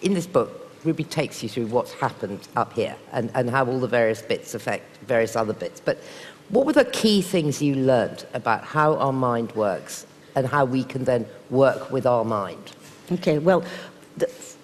in this book, Ruby takes you through what's happened up here and how all the various bits affect various other bits. But what were the key things you learned about how our mind works and how we can then work with our mind? Okay, well,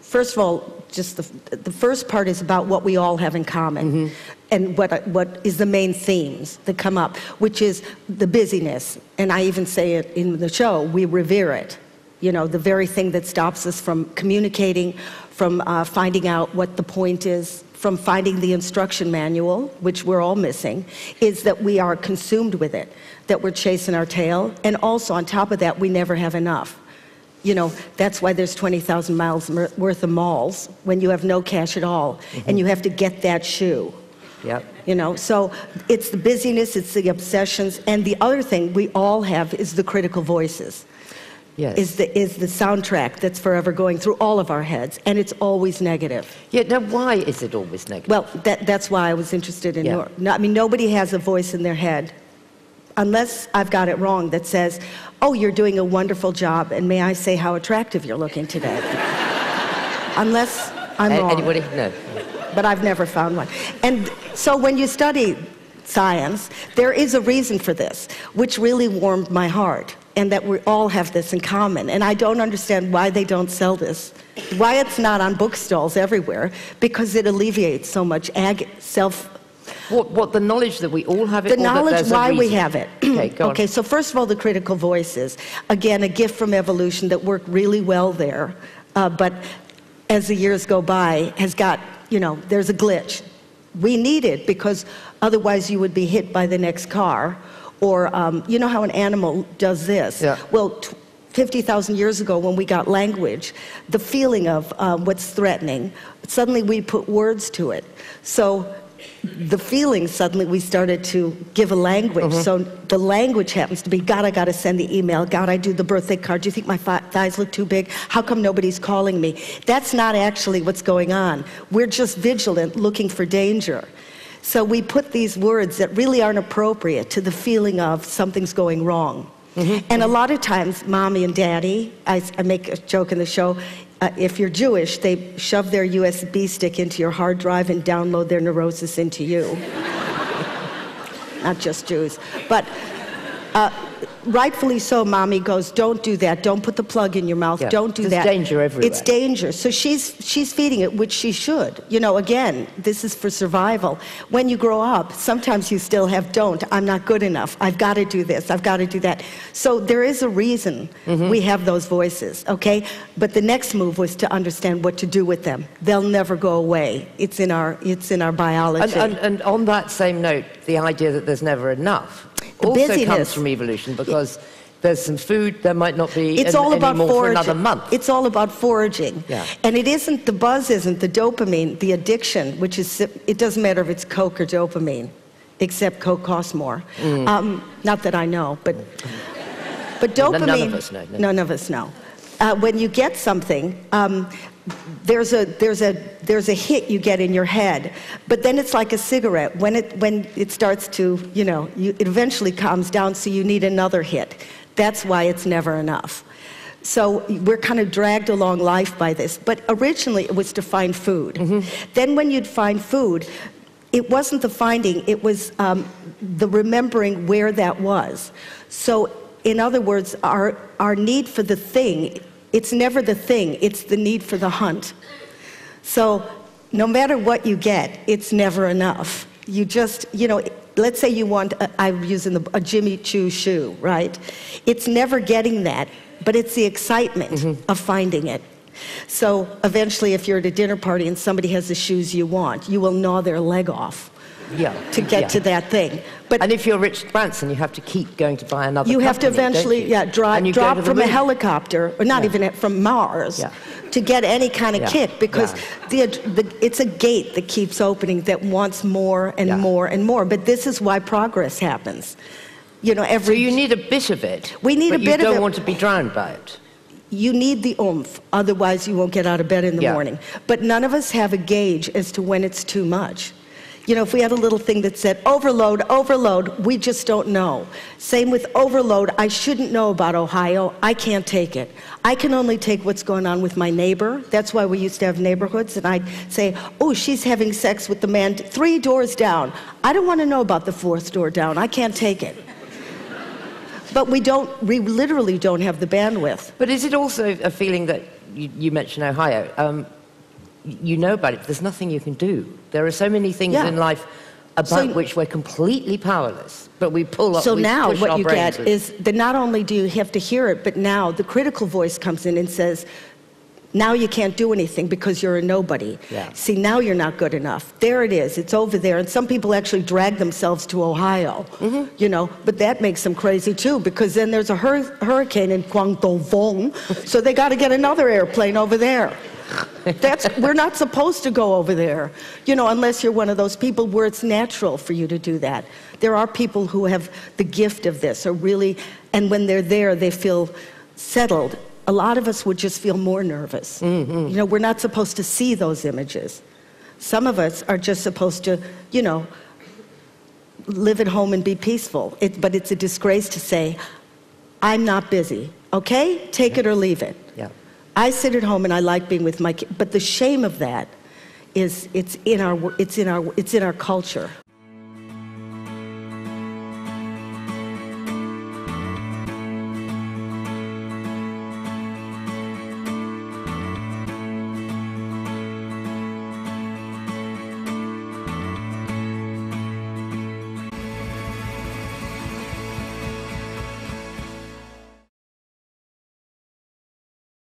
first of all, just the first part is about what we all have in common, and what is the main themes that come up, which is the busyness. And I even say it in the show, we revere it. You know, the very thing that stops us from communicating, from finding out what the point is, from finding the instruction manual, which we're all missing, is that we are consumed with it, that we're chasing our tail, and also on top of that, we never have enough. You know, that's why there's 20,000 miles worth of malls when you have no cash at all, and you have to get that shoe. Yep. You know, so it's the busyness, it's the obsessions, and the other thing we all have is the critical voices. Yes. Is the soundtrack that's forever going through all of our heads, and it's always negative. Yeah, now why is it always negative? Well, that's why I was interested in your... I mean, nobody has a voice in their head, unless I've got it wrong, that says, oh, you're doing a wonderful job, and may I say how attractive you're looking today. Unless I'm wrong. Anybody? No. But I've never found one. And so when you study science, there is a reason for this, which really warmed my heart, and that we all have this in common. And I don't understand why they don't sell this, why it's not on bookstalls everywhere, because it alleviates so much What, the knowledge that we all have it? The knowledge why we have it. Okay, go on. Okay, so first of all, the critical voices. Again, a gift from evolution that worked really well there, but as the years go by, has got, you know, there's a glitch. We need it because otherwise you would be hit by the next car, or you know how an animal does this? Yeah. Well, 50,000 years ago when we got language, the feeling of what's threatening, suddenly we put words to it. So the feeling, suddenly we started to give a language. So the language happens to be, God, I gotta send the email. God, I do the birthday card. Do you think my thighs look too big? How come nobody's calling me? That's not actually what's going on. We're just vigilant, looking for danger. So we put these words that really aren't appropriate to the feeling of something's going wrong. And a lot of times, mommy and daddy, I make a joke in the show, if you're Jewish, they shove their USB stick into your hard drive and download their neurosis into you. Not just Jews. But rightfully so, mommy goes, don't do that. Don't put the plug in your mouth. Yeah. Don't do that. There's danger everywhere. It's danger. So she's feeding it, which she should. You know, again, this is for survival. When you grow up, sometimes you still have don't. I'm not good enough. I've got to do this. I've got to do that. So there is a reason we have those voices, okay? But the next move was to understand what to do with them. They'll never go away. It's in our biology. And on that same note, the idea that there's never enough also comes from evolution, because there's some food, there might not be anymore for another month. It's all about foraging. Yeah. And it isn't, the buzz isn't the dopamine, the addiction, which is, it doesn't matter if it's Coke or except Coke costs more. Not that I know, but dopamine... None of us know. No. None of us know. When you get something, there's a hit you get in your head, but then it's like a cigarette. When it starts to, you know, it eventually calms down, so you need another hit. That's why it's never enough. So we're kind of dragged along life by this. But originally it was to find food. Then when you'd find food, it wasn't the finding, it was the remembering where that was. So in other words, our need for the thing, it's never the thing, it's the need for the hunt. So no matter what you get, it's never enough. You just, you know, let's say you want, I'm using a Jimmy Choo shoe, right? It's never getting that, but it's the excitement of finding it. So eventually, if you're at a dinner party and somebody has the shoes you want, you will gnaw their leg off to get to that thing. And if you're Richard Branson, you have to keep going to buy another You have to company, eventually, drop from a helicopter, or not even from Mars, to get any kind of kick, because it's a gate that keeps opening that wants more and more and more. But this is why progress happens. You know, so you need a bit of it. We need a bit of it. You don't want to be drowned by it. You need the oomph, otherwise you won't get out of bed in the morning. But none of us have a gauge as to when it's too much. if we had a little thing that said, overload, overload, we just don't know. Same with overload, I shouldn't know about Ohio, I can't take it. I can only take what's going on with my neighbor. That's why we used to have neighborhoods, and I'd say, oh, she's having sex with the man 3 doors down. I don't want to know about the 4th door down, I can't take it. But we literally don't have the bandwidth. But is it also a feeling that, you mentioned Ohio, you know about it, but there's nothing you can do. There are so many things in life about which we're completely powerless, but we pull up, so now what you get with. is that not only do you have to hear it, but now the critical voice comes in and says, now you can't do anything because you're a nobody. Yeah. See, now you're not good enough. There it is, it's over there. And some people actually drag themselves to Ohio, but that makes them crazy too, because then there's a hurricane in Guangdong, so they got to get another airplane over there. We're not supposed to go over there, unless you're one of those people where it's natural for you to do that. There are people who have the gift of this, and when they're there, they feel settled. A lot of us would just feel more nervous. We're not supposed to see those images. Some of us are just supposed to, live at home and be peaceful. But it's a disgrace to say, I'm not busy, okay? Take it or leave it. Yeah. I sit at home and I like being with my kids, but the shame of that is it's in our culture.